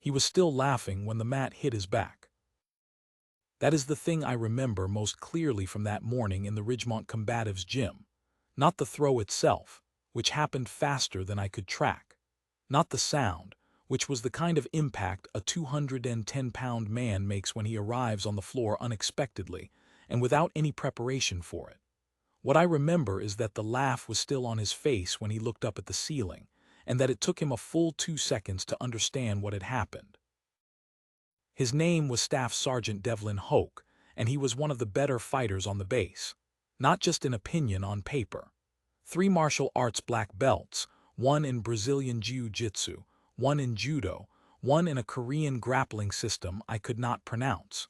He was still laughing when the mat hit his back. That is the thing I remember most clearly from that morning in the Ridgemont Combatives gym. Not the throw itself, which happened faster than I could track. Not the sound, which was the kind of impact a 210-pound man makes when he arrives on the floor unexpectedly and without any preparation for it. What I remember is that the laugh was still on his face when he looked up at the ceiling, and that it took him a full 2 seconds to understand what had happened. His name was Staff Sergeant Devlin Hoke, and he was one of the better fighters on the base. Not just in opinion on paper. 3 martial arts black belts, 1 in Brazilian Jiu-Jitsu, 1 in Judo, 1 in a Korean grappling system I could not pronounce.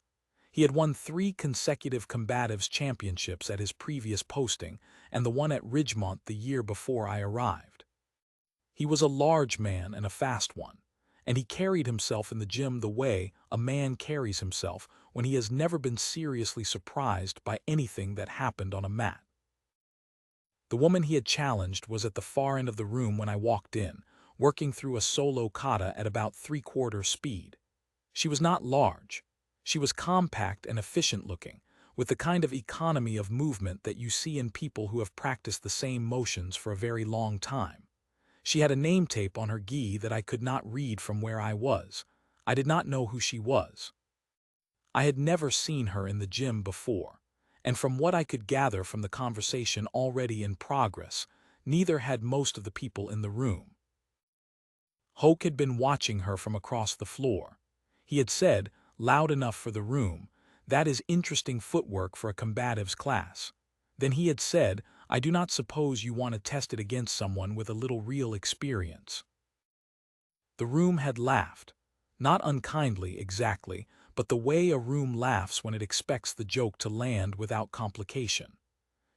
He had won 3 consecutive combatives championships at his previous posting and the one at Ridgemont the year before I arrived. He was a large man and a fast one, and he carried himself in the gym the way a man carries himself when he has never been seriously surprised by anything that happened on a mat. The woman he had challenged was at the far end of the room when I walked in, working through a solo kata at about 3/4 speed. She was not large. She was compact and efficient-looking, with the kind of economy of movement that you see in people who have practiced the same motions for a very long time. She had a name tape on her gi that I could not read from where I was. I did not know who she was. I had never seen her in the gym before, and from what I could gather from the conversation already in progress, neither had most of the people in the room. Hoke had been watching her from across the floor. He had said, loud enough for the room, "That is interesting footwork for a combatives class." Then he had said, "I do not suppose you want to test it against someone with a little real experience." The room had laughed. Not unkindly, exactly, but the way a room laughs when it expects the joke to land without complication.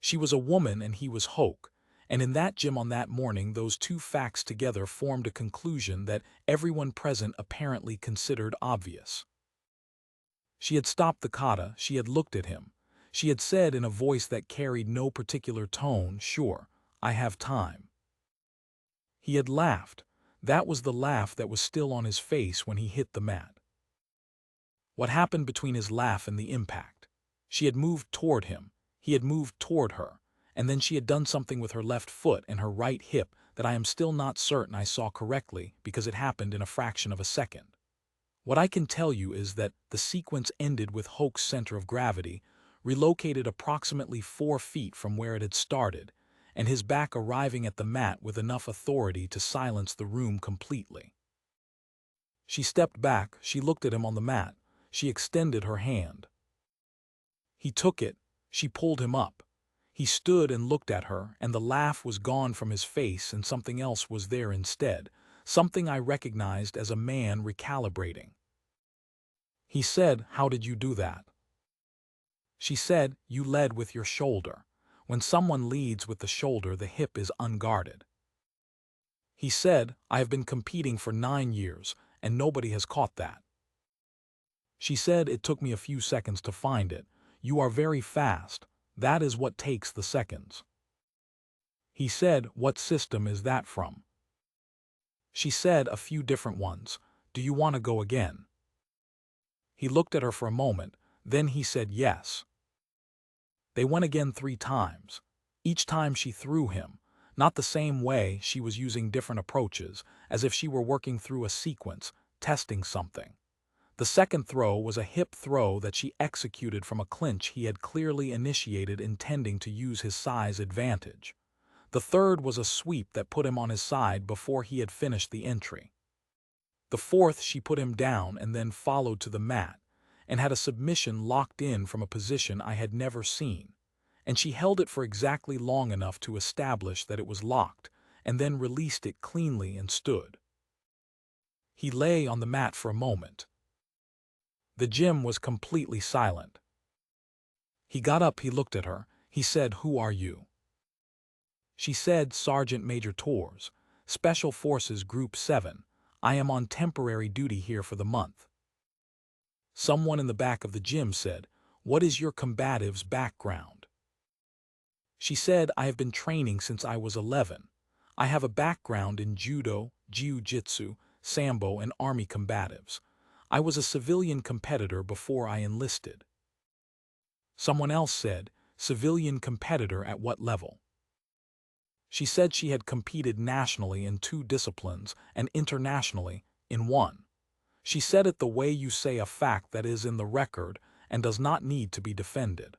She was a woman and he was Hoke, and in that gym on that morning those 2 facts together formed a conclusion that everyone present apparently considered obvious. She had stopped the kata, she had looked at him. She had said in a voice that carried no particular tone, "Sure, I have time." He had laughed. That was the laugh that was still on his face when he hit the mat. What happened between his laugh and the impact? She had moved toward him, he had moved toward her, and then she had done something with her left foot and her right hip that I am still not certain I saw correctly because it happened in a fraction of a second. What I can tell you is that the sequence ended with Hoke's center of gravity, relocated approximately 4 feet from where it had started, and his back arriving at the mat with enough authority to silence the room completely. She stepped back, she looked at him on the mat, she extended her hand. He took it, she pulled him up. He stood and looked at her, and the laugh was gone from his face and something else was there instead, something I recognized as a man recalibrating. He said, "How did you do that?" She said, "You led with your shoulder. When someone leads with the shoulder, the hip is unguarded." He said, "I have been competing for 9 years, and nobody has caught that." She said, "It took me a few seconds to find it. You are very fast. That is what takes the seconds." He said, "What system is that from?" She said, "A few different ones. Do you want to go again?" He looked at her for a moment, then he said yes. They went again 3 times. Each time she threw him, not the same way, she was using different approaches, as if she were working through a sequence, testing something. The second throw was a hip throw that she executed from a clinch he had clearly initiated intending to use his size advantage. The third was a sweep that put him on his side before he had finished the entry. The fourth she put him down and then followed to the mat, and had a submission locked in from a position I had never seen, and she held it for exactly long enough to establish that it was locked, and then released it cleanly and stood. He lay on the mat for a moment. The gym was completely silent. He got up, he looked at her, he said, "Who are you?" She said, "Sergeant Major Torres, Special Forces Group 7. I am on temporary duty here for the month." Someone in the back of the gym said, "What is your combatives background?" She said, "I have been training since I was 11. I have a background in Judo, Jiu-Jitsu, sambo, and army combatives. I was a civilian competitor before I enlisted. Someone else said, civilian competitor at what level? She said she had competed nationally in 2 disciplines and internationally in 1. She said it the way you say a fact that is in the record and does not need to be defended.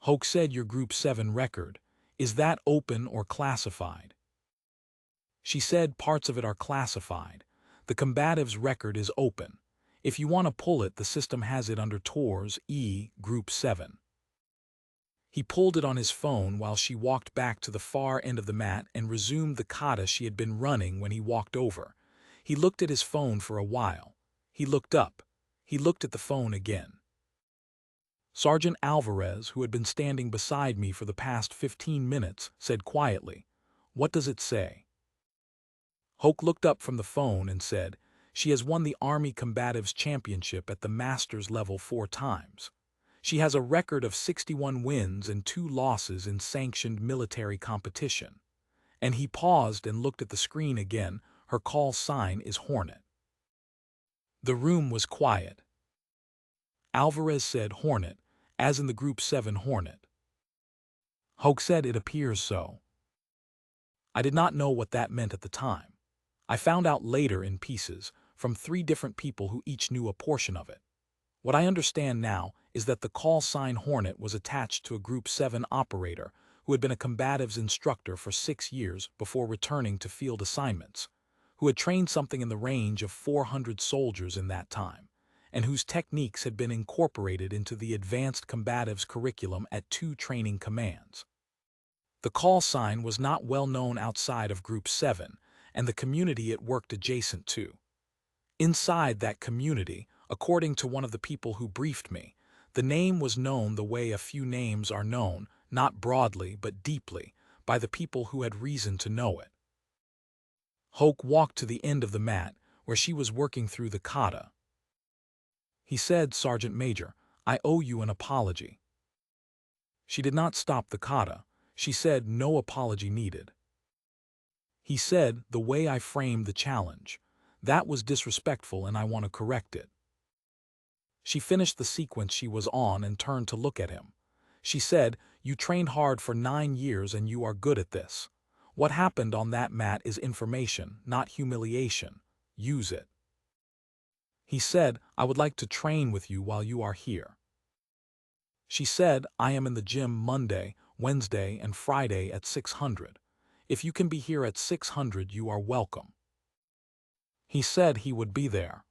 Hoke said your Group 7 record, is that open or classified? She said parts of it are classified. The combatives record is open. If you want to pull it, the system has it under Tours E, Group 7. He pulled it on his phone while she walked back to the far end of the mat and resumed the kata she had been running when he walked over. He looked at his phone for a while. He looked up. He looked at the phone again. Sergeant Alvarez, who had been standing beside me for the past 15 minutes, said quietly, "What does it say?" Hoke looked up from the phone and said, "She has won the Army Combatives Championship at the Masters level 4 times. She has a record of 61 wins and 2 losses in sanctioned military competition." And he paused and looked at the screen again. Her call sign is Hornet. The room was quiet. Alvarez said Hornet, as in the Group 7 Hornet. Hoke said it appears so. I did not know what that meant at the time. I found out later in pieces, from 3 different people who each knew a portion of it. What I understand now is that the call sign Hornet was attached to a Group 7 operator who had been a combatives instructor for 6 years before returning to field assignments, who had trained something in the range of 400 soldiers in that time, and whose techniques had been incorporated into the advanced combatives curriculum at 2 training commands. The call sign was not well known outside of Group 7 and the community it worked adjacent to. Inside that community, according to one of the people who briefed me, the name was known the way a few names are known, not broadly but deeply, by the people who had reason to know it. Hoke walked to the end of the mat where she was working through the kata. He said, "Sergeant Major, I owe you an apology." She did not stop the kata. She said, "No apology needed." He said, "The way I framed the challenge, that was disrespectful and I want to correct it." She finished the sequence she was on and turned to look at him. She said, "You trained hard for 9 years and you are good at this. What happened on that mat is information, not humiliation. Use it." He said, "I would like to train with you while you are here." She said, "I am in the gym Monday, Wednesday, and Friday at 600. If you can be here at 600, you are welcome." He said he would be there.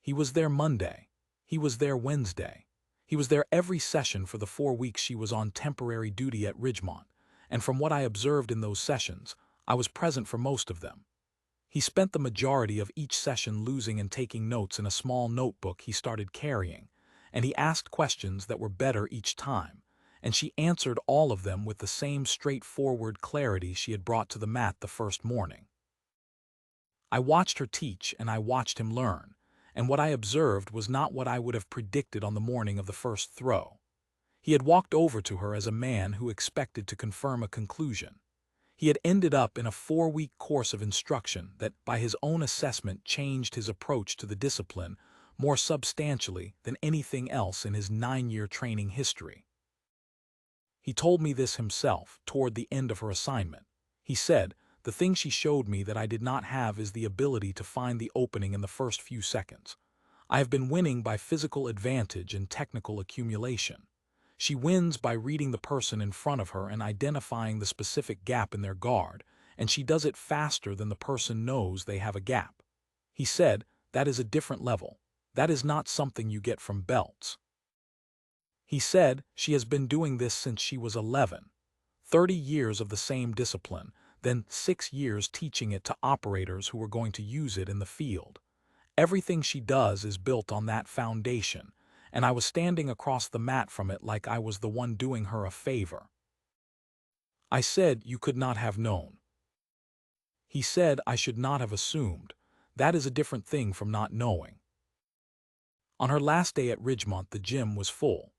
He was there Monday. He was there Wednesday. He was there every session for the 4 weeks she was on temporary duty at Ridgemont, and from what I observed in those sessions, I was present for most of them. He spent the majority of each session losing and taking notes in a small notebook he started carrying, and he asked questions that were better each time, and she answered all of them with the same straightforward clarity she had brought to the mat the first morning. I watched her teach and I watched him learn, and what I observed was not what I would have predicted on the morning of the first throw. He had walked over to her as a man who expected to confirm a conclusion. He had ended up in a 4-week course of instruction that, by his own assessment, changed his approach to the discipline more substantially than anything else in his 9-year training history. He told me this himself toward the end of her assignment. He said, "The thing she showed me that I did not have is the ability to find the opening in the first few seconds. I have been winning by physical advantage and technical accumulation. She wins by reading the person in front of her and identifying the specific gap in their guard, and she does it faster than the person knows they have a gap." He said, "That is a different level. That is not something you get from belts." He said, "She has been doing this since she was 11. 30 years of the same discipline, then 6 years teaching it to operators who were going to use it in the field. Everything she does is built on that foundation, and I was standing across the mat from it like I was the one doing her a favor." I said, "You could not have known." He said, "I should not have assumed. That is a different thing from not knowing." On her last day at Ridgemont, the gym was full.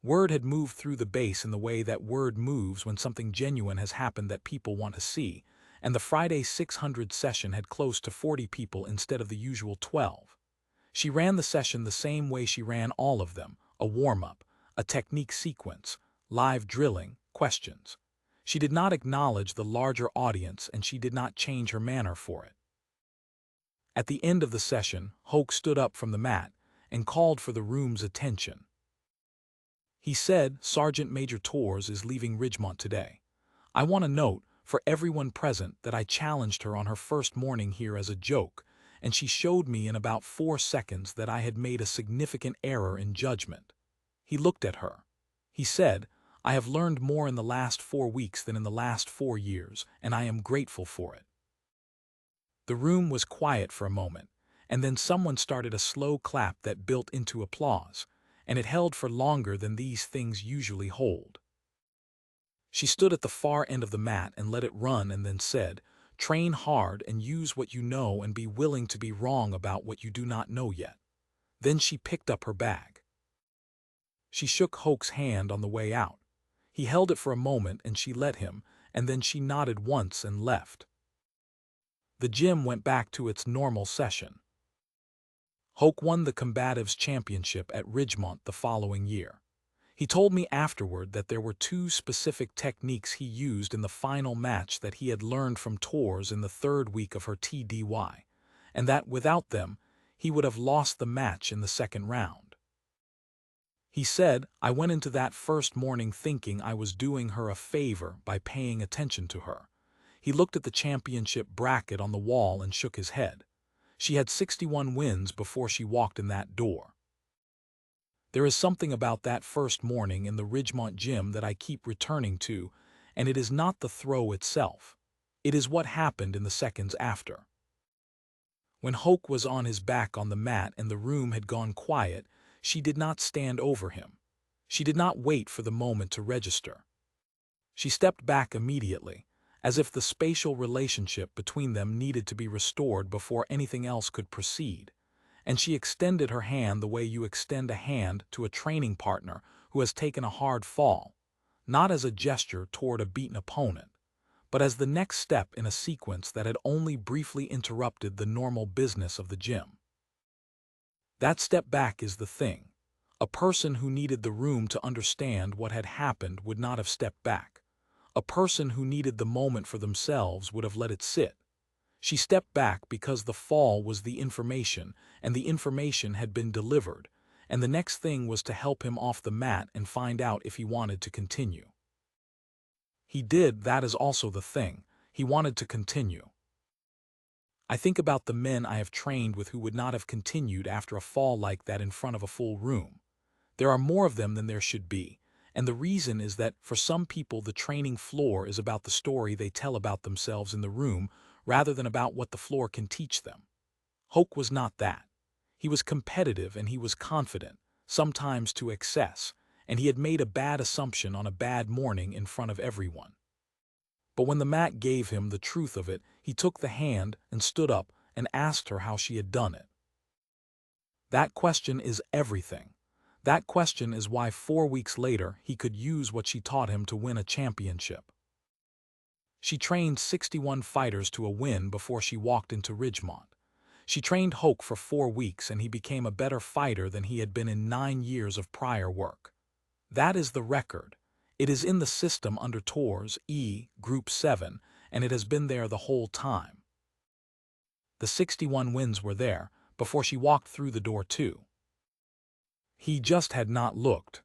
Word had moved through the base in the way that word moves when something genuine has happened that people want to see, and the Friday 600 session had close to 40 people instead of the usual 12. She ran the session the same way she ran all of them, a warm-up, a technique sequence, live drilling, questions. She did not acknowledge the larger audience and she did not change her manner for it. At the end of the session, Hoke stood up from the mat and called for the room's attention. He said, "Sergeant Major Torres is leaving Ridgemont today. I want to note, for everyone present, that I challenged her on her first morning here as a joke, and she showed me in about 4 seconds that I had made a significant error in judgment." He looked at her. He said, "I have learned more in the last 4 weeks than in the last 4 years, and I am grateful for it." The room was quiet for a moment, and then someone started a slow clap that built into applause, and it held for longer than these things usually hold. She stood at the far end of the mat and let it run and then said, "Train hard and use what you know and be willing to be wrong about what you do not know yet." Then she picked up her bag. She shook Hoke's hand on the way out. He held it for a moment and she let him, and then she nodded once and left. The gym went back to its normal session. Hoke won the combatives championship at Ridgemont the following year. He told me afterward that there were 2 specific techniques he used in the final match that he had learned from Torres in the 3rd week of her TDY, and that without them, he would have lost the match in the 2nd round. He said, "I went into that first morning thinking I was doing her a favor by paying attention to her." He looked at the championship bracket on the wall and shook his head. She had 61 wins before she walked in that door. There is something about that first morning in the Ridgemont gym that I keep returning to, and it is not the throw itself. It is what happened in the seconds after. When Hoke was on his back on the mat and the room had gone quiet, she did not stand over him. She did not wait for the moment to register. She stepped back immediately, as if the spatial relationship between them needed to be restored before anything else could proceed, and she extended her hand the way you extend a hand to a training partner who has taken a hard fall, not as a gesture toward a beaten opponent, but as the next step in a sequence that had only briefly interrupted the normal business of the gym. That step back is the thing. A person who needed the room to understand what had happened would not have stepped back. A person who needed the moment for themselves would have let it sit. She stepped back because the fall was the information, and the information had been delivered, and the next thing was to help him off the mat and find out if he wanted to continue. He did. That is also the thing. He wanted to continue. I think about the men I have trained with who would not have continued after a fall like that in front of a full room. There are more of them than there should be. And the reason is that, for some people, the training floor is about the story they tell about themselves in the room rather than about what the floor can teach them. Hoke was not that. He was competitive and he was confident, sometimes to excess, and he had made a bad assumption on a bad morning in front of everyone. But when the mat gave him the truth of it, he took the hand and stood up and asked her how she had done it. That question is everything. That question is why 4 weeks later he could use what she taught him to win a championship. She trained 61 fighters to a win before she walked into Ridgemont. She trained Hoke for 4 weeks and he became a better fighter than he had been in 9 years of prior work. That is the record. It is in the system under Torres, Group 7, and it has been there the whole time. The 61 wins were there before she walked through the door too. He just had not looked.